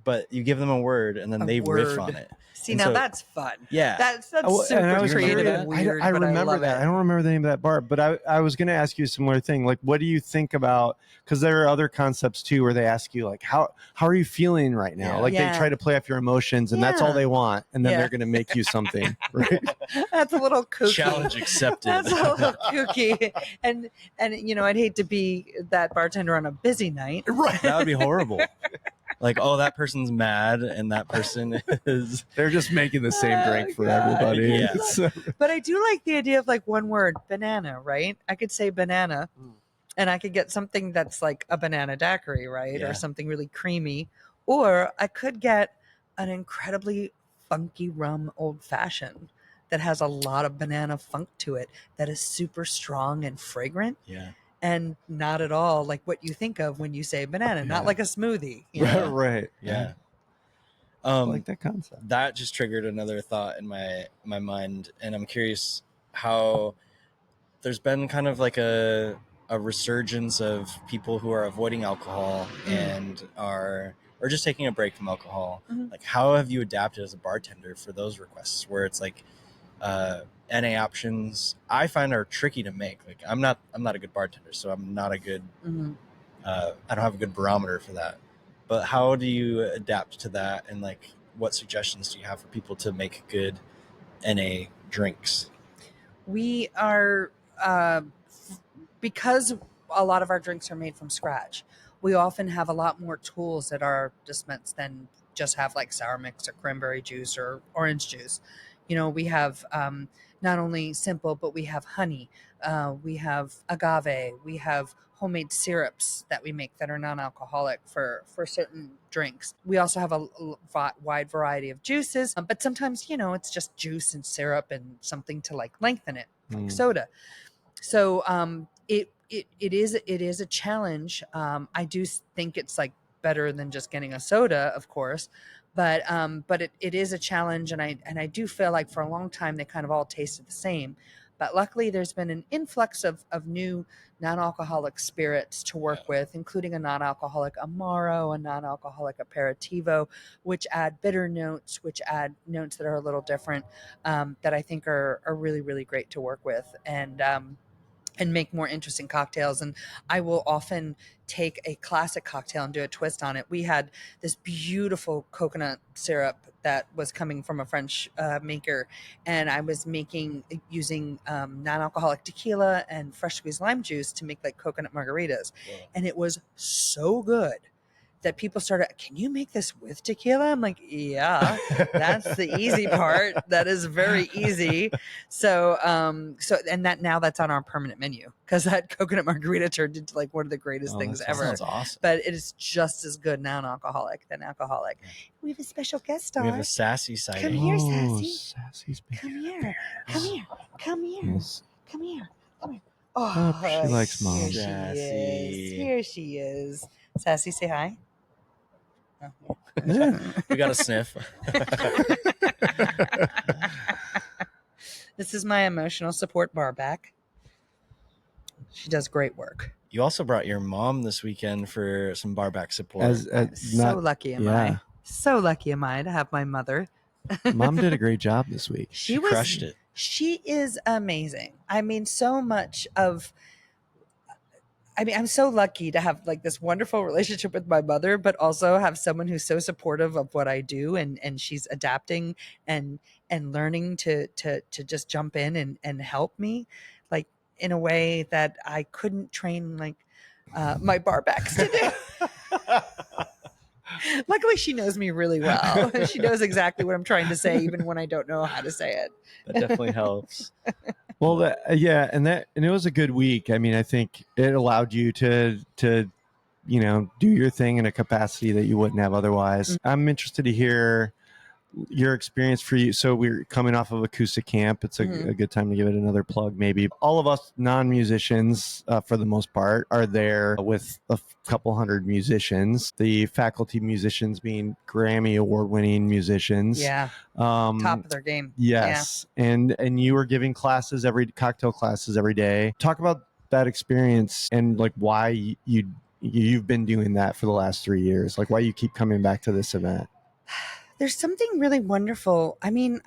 But you give them a word, and then A they riff word. on it. See, And now so- that's fun. Yeah. That's And super I was creative curious- and weird. I but remember love that. it. I don't remember the name of that bar, but I was going to ask you a similar thing. Like, what do you think about? Because there are other concepts too, where they ask you like, how are you feeling right now? Yeah. Like Yeah. they try to play off your emotions, and that's all Yeah. they want, and then Yeah. they're going to make you something, right? That's a little kooky. Challenge accepted. That's a little kooky. And I'd hate to be that bartender on a busy night. Right. That would be horrible. Like, oh, that person's mad, and that person is. They're just making the same drink for God. everybody. Yeah. It's, But I do like the idea of like one word, banana, right? I could say banana, and I could get something that's like a banana daiquiri, right? Yeah. Or something really creamy. Or I could get an incredibly funky rum old fashioned that has a lot of banana funk to it, that is super strong and fragrant, Yeah. and not at all like what you think of when you say banana, Yeah. not like a smoothie. You know? right. Yeah. I like that concept. That just triggered another thought in my mind, and I'm curious how there's been kind of like a resurgence of people who are avoiding alcohol and are or just taking a break from alcohol. Mhm. Like, how have you adapted as a bartender for those requests where it's like NA options I find are tricky to make? Like, I'm not a good bartender, so I'm not a good Mhm. I don't have a good barometer for that. But how do you adapt to that, and like what suggestions do you have for people to make good NA drinks? We are because a lot of our drinks are made from scratch, we often have a lot more tools at our dispense than just have like sour mix or cranberry juice or orange juice. We have not only simple, but we have honey, we have agave, we have homemade syrups that we make that are non-alcoholic for certain drinks. We also have a wide variety of juices, but sometimes it's just juice and syrup and something to like lengthen it, like soda. So it is a challenge. I do think it's like better than just getting a soda, of course, but it is a challenge, and I do feel like for a long time they kind of all tasted the same. But luckily, there's been an influx of new non-alcoholic spirits to work with, including a non-alcoholic Amaro, a non-alcoholic Aperitivo, which add bitter notes, which add notes that are a little different, that I think are really, really great to work with. And make more interesting cocktails. And I will often take a classic cocktail and do a twist on it. We had this beautiful coconut syrup that was coming from a French maker, and I was using non-alcoholic tequila and fresh squeezed lime juice to make like coconut margaritas. Whoa. And it was so good that people started, can you make this with tequila? I'm like, yeah, that's the easy part. That is very easy. So and that's on our permanent menu, because that coconut margarita turned into like one of the greatest things that ever. Sounds awesome. But it is just as good non-alcoholic than alcoholic. Yeah. We have a special guest star. We have a sassy side. Come here, Sassy. Sassy's big. Come here. Come here. Come here. Yes. Come here. Come here. Oh, she likes Mom. Here she Sassy. is. Here she is. Sassy, say hi. Oh, We got a sniff. This is my emotional support bar back. She does great work. You also brought your mom this weekend for some barback support. So lucky am I. So lucky am I to have my mother. Mom did a great job this week. She crushed it. She is amazing. I mean, so much of I mean, I'm so lucky to have like this wonderful relationship with my mother, but also have someone who's so supportive of what I do, and she's adapting and learning to just jump in and help me, like in a way that I couldn't train like my barbacks to do. Luckily, she knows me really well. She knows exactly what I'm trying to say, even when I don't know how to say it. That definitely helps. Well, yeah, and it was a good week. I mean, I think it allowed you to do your thing in a capacity that you wouldn't have otherwise. I'm interested to hear your experience for you. So we're coming off of Acousticamp. It's a good time to give it another plug, maybe. All of us non-musicians, for the most part, are there with a couple hundred musicians. The faculty musicians being Grammy award-winning musicians. Yeah. Top of their game. Yes. Yeah. And you were giving cocktail classes every day. Talk about that experience and like why you've been doing that for the last 3 years. Like why you keep coming back to this event. There's something really wonderful. I mean,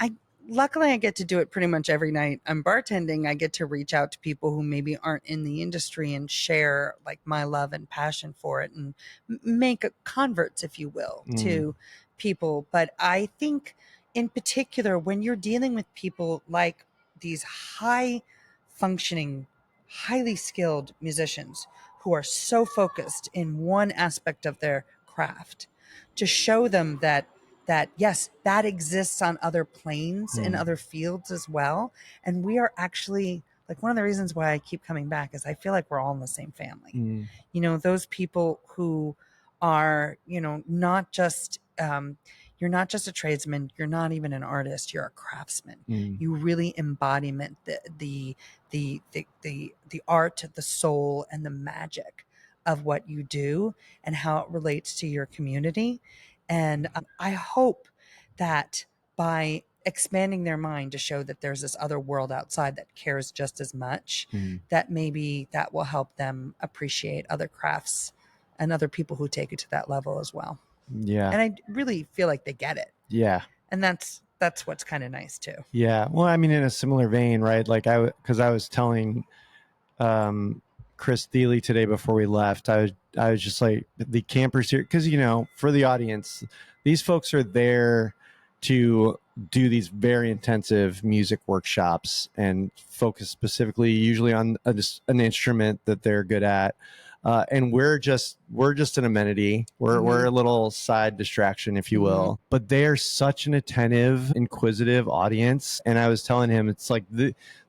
luckily I get to do it pretty much every night I'm bartending. I get to reach out to people who maybe aren't in the industry and share like my love and passion for it and make converts, if you will, to people. But I think in particular, when you're dealing with people like these high functioning, highly skilled musicians who are so focused in one aspect of their craft, to show them that yes, that exists on other planes in other fields as well. And we are actually like, one of the reasons why I keep coming back is I feel like we're all in the same family. You know, those people who are, not just, you're not just a tradesman. You're not even an artist. You're a craftsman. You really embodiment the art, the soul, and the magic of what you do and how it relates to your community. And I hope that by expanding their mind to show that there's this other world outside that cares just as much, that maybe that will help them appreciate other crafts and other people who take it to that level as well. Yeah. And I really feel like they get it. Yeah. And that's what's kind of nice too. Yeah. Well, I mean, in a similar vein, right? Like because I was telling Chris Thile today before we left, I was just like, the campers here, because for the audience, these folks are there to do these very intensive music workshops and focus specifically usually on an instrument that they're good at. And we're just an amenity. We're a little side distraction, if you will. But they are such an attentive, inquisitive audience. And I was telling him, it's like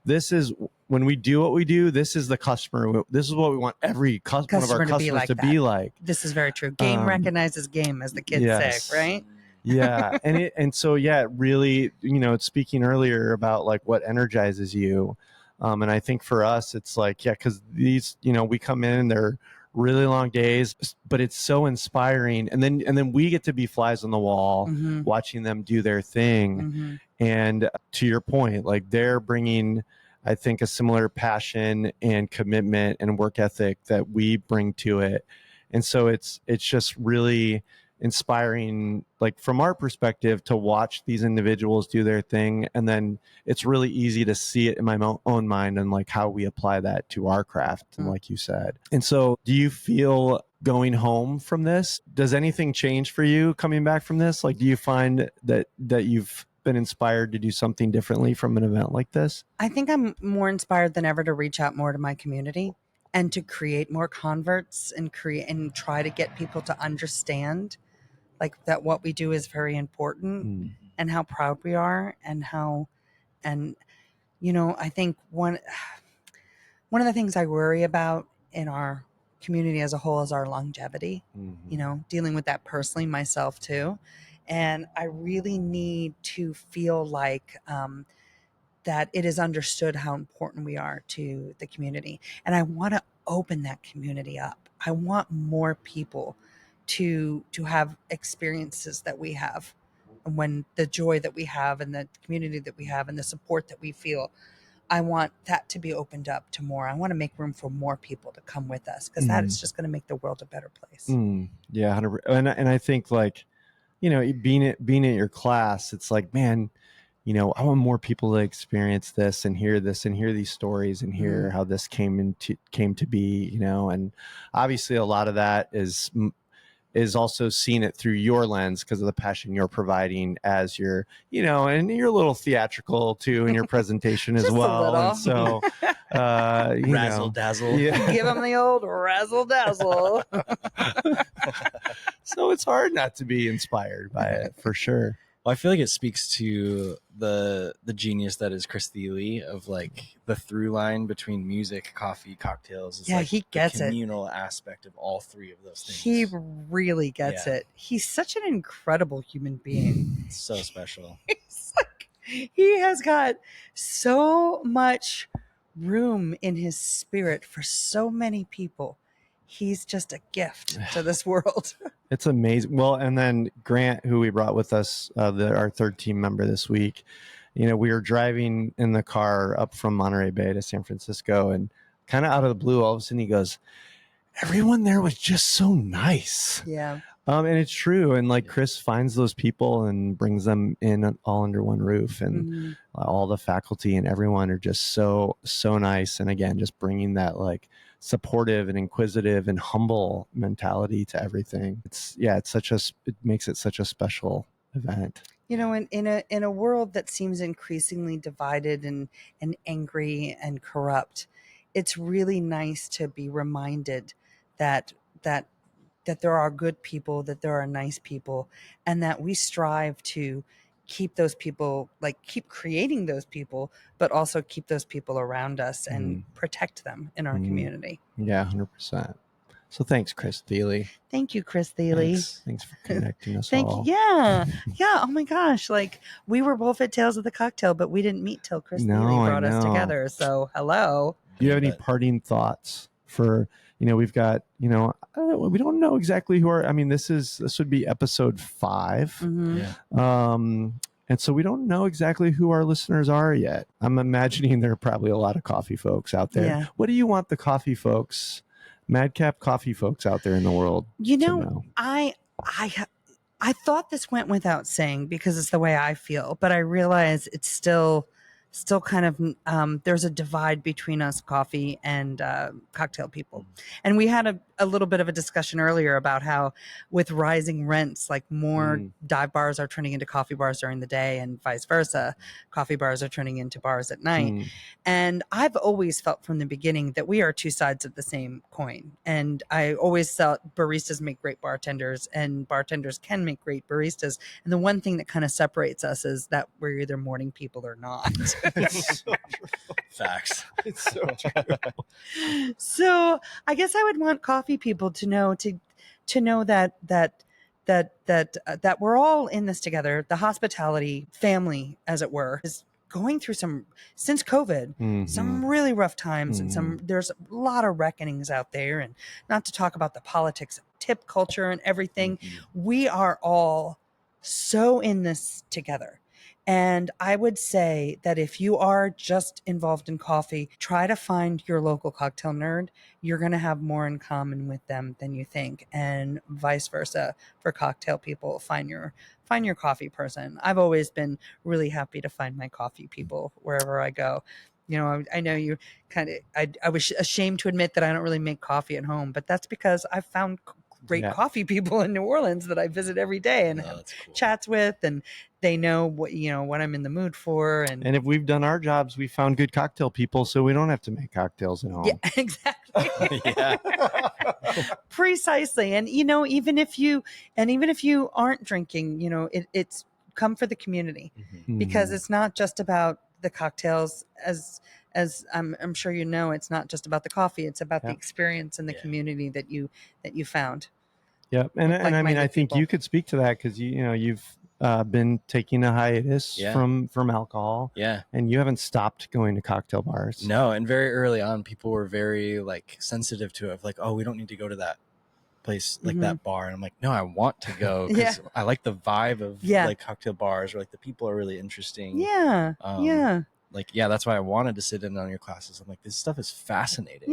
this is when we do what we do. This is the customer. This is what we want every one of our customers to be like. This is very true. Game recognizes game, as the kids say, right? Yeah, and so it really, speaking earlier about like what energizes you. And I think for us, it's like, because these, we come in, they're really long days, but it's so inspiring. And then we get to be flies on the wall, watching them do their thing. And to your point, like they're bringing, I think, a similar passion and commitment and work ethic that we bring to it. And so it's just really inspiring, like from our perspective, to watch these individuals do their thing. And then it's really easy to see it in my own mind and like how we apply that to our craft, like you said. And so do you feel going home from this, does anything change for you coming back from this? Like, do you find that you've been inspired to do something differently from an event like this? I think I'm more inspired than ever to reach out more to my community and to create more converts and try to get people to understand like that what we do is very important and how proud we are and I think one of the things I worry about in our community as a whole is our longevity, dealing with that personally myself too. And I really need to feel like that it is understood how important we are to the community. And I want to open that community up. I want more people to have experiences that we have, and when the joy that we have and the community that we have and the support that we feel, I want that to be opened up to more. I want to make room for more people to come with us, because that is just going to make the world a better place. Yeah, 100%. And I think like, being at your class, it's like, man, I want more people to experience this and hear these stories and hear how this came to be, and obviously a lot of that is also seeing it through your lens because of the passion you're providing as your, and you're a little theatrical too in your presentation as Just a well. little. And so, Razzle dazzle. Yeah. Give them the old razzle dazzle. So it's hard not to be inspired by it for sure. Well, I feel like it speaks to the genius that is Chris Thile of like the through line between music, coffee, cocktails. It's Yeah, like he gets the it. communal aspect of all three of those things. He really gets Yeah. it. He's such an incredible human being. It's so special. It's like he has got so much room in his spirit for so many people. He's just a gift to this world. It's amazing. Well, and then Grant, who we brought with us, our third team member this week, we were driving in the car up from Monterey Bay to San Francisco, and kind of out of the blue, all of a sudden he goes, everyone there was just so nice. Yeah. And it's true. And like Chris finds those people and brings them in all under one roof, and all the faculty and everyone are just so nice. And again, just bringing that like supportive and inquisitive and humble mentality to everything. It makes it such a special event. In a world that seems increasingly divided and angry and corrupt, it's really nice to be reminded that there are good people, that there are nice people, and that we strive to keep those people, like keep creating those people, but also keep those people around us and protect them in our community. Yeah, 100%. So thanks, Chris Thile. Thank you, Chris Thile. Thanks for connecting us Thank all. you. Yeah. Yeah. Oh my gosh. Like we were both at Tales of the Cocktail, but we didn't meet till Chris Thile brought us together. So hello. Do you have any parting thoughts for, we've got, we don't know exactly this would be episode 5. And so we don't know exactly who our listeners are yet. I'm imagining there are probably a lot of coffee folks out there. Yeah. What do you want the coffee folks, madcap coffee folks out there in the world to know? I thought this went without saying because it's the way I feel, but I realize it's still kind of there's a divide between us coffee and cocktail people. And we had a little bit of a discussion earlier about how with rising rents, like more dive bars are turning into coffee bars during the day and vice versa. Coffee bars are turning into bars at night. And I've always felt from the beginning that we are two sides of the same coin. And I always felt baristas make great bartenders and bartenders can make great baristas. And the one thing that kind of separates us is that we're either morning people or not. It's so true. Facts. It's so true. So I guess I would want coffee people to know that we're all in this together. The hospitality family, as it were, is going through since COVID, some really rough times, and there's a lot of reckonings out there, and not to talk about the politics of tip culture and everything. We are all so in this together. And I would say that if you are just involved in coffee, try to find your local cocktail nerd. You're going to have more in common with them than you think, and vice versa for cocktail people. Find your coffee person. I've always been really happy to find my coffee people wherever I go. I know you I was ashamed to admit that I don't really make coffee at home, but that's because I've found great coffee people in New Orleans that I visit every day and have chats with, and they know what I'm in the mood for. And if we've done our jobs, we found good cocktail people, so we don't have to make cocktails at home. Yeah, exactly. Precisely. And even if you aren't drinking, it's come for the community, because it's not just about the cocktails, as I'm sure it's not just about the coffee. It's about the experience and the community that you found. Yeah, and I mean, I think you could speak to that because you've been taking a hiatus from alcohol, and you haven't stopped going to cocktail bars. No, and very early on, people were very sensitive to it, like, oh, we don't need to go to that place, like that bar. And I'm like, no, I want to go because I like the vibe of like cocktail bars, or like the people are really interesting. That's why I wanted to sit in on your classes. I'm like, this stuff is fascinating.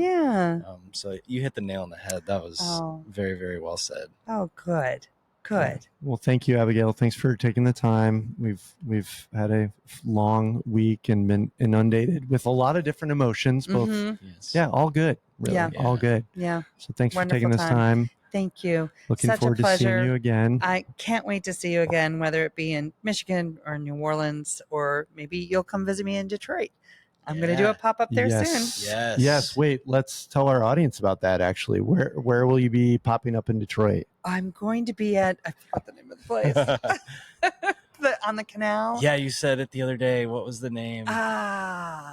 So you hit the nail on the head. That was very, very well said. Oh, good. Good. Well, thank you, Abigail. Thanks for taking the time. We've had a long week and been inundated with a lot of different emotions. Both, Yes. yeah, all good. Really, Yeah. all good. Yeah. So thanks Wonderful for taking this time. Thank you. Looking Such a forward to seeing pleasure. you again. I can't wait to see you again, whether it be in Michigan or New Orleans, or maybe you'll come visit me in Detroit. I'm going to do a pop-up there soon. Yes. Wait, let's tell our audience about that, actually. Where will you be popping up in Detroit? I'm going to be at, I forgot the name of the place, on the canal. Yeah, you said it the other day. What was the name?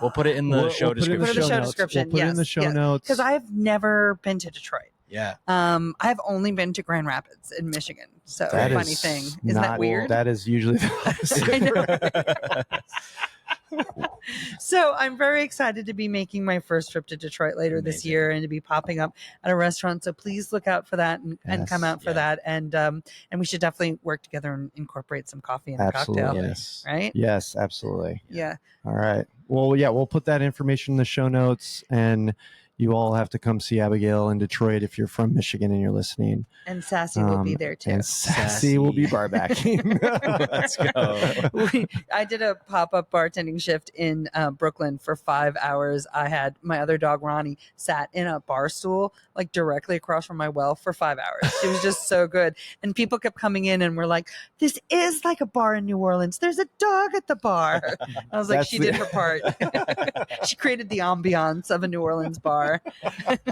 We'll put it in the show Put it in the show description. We'll put it in the show notes. Because I've never been to Detroit. Yeah. I've only been to Grand Rapids in Michigan. So funny thing. Isn't that weird? That is usually the I know. So I'm very excited to be making my first trip to Detroit later this year and to be popping up at a restaurant. So please look out for that and come out for that. And we should definitely work together and incorporate some coffee and a cocktail. Yes. Right? Yes, absolutely. Yeah. All right. Well, yeah, we'll put that information in the show notes, and you all have to come see Abigail in Detroit if you're from Michigan and you're listening. And Sassy will be there too. And Sassy will be bar backing. Let's go. I did a pop-up bartending shift in Brooklyn for 5 hours. I had my other dog, Ronnie, sat in a bar stool like directly across from my well for 5 hours. She was just so good. And people kept coming in and were like, this is like a bar in New Orleans. There's a dog at the bar. I was like, she did her part. She created the ambiance of a New Orleans bar.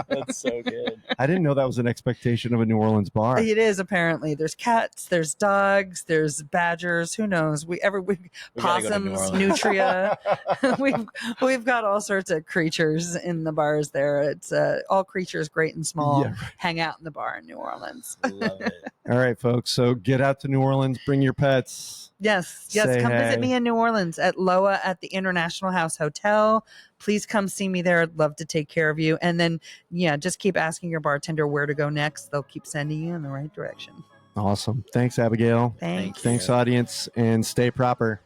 That's so good. I didn't know that was an expectation of a New Orleans bar. It is, apparently. There's cats, there's dogs, there's badgers. Who knows? Possums, nutria. we've got all sorts of creatures in the bars there. It's all creatures, great and small, hang out in the bar in New Orleans. Love it. All right, folks. So get out to New Orleans, bring your pets. Yes. Say Come hey. visit me in New Orleans at Loa at the International House Hotel. Please come see me there. I'd love to take care of you. And then, just keep asking your bartender where to go next. They'll keep sending you in the right direction. Awesome. Thanks, Abigail. Thanks. Thanks, audience, and stay proper.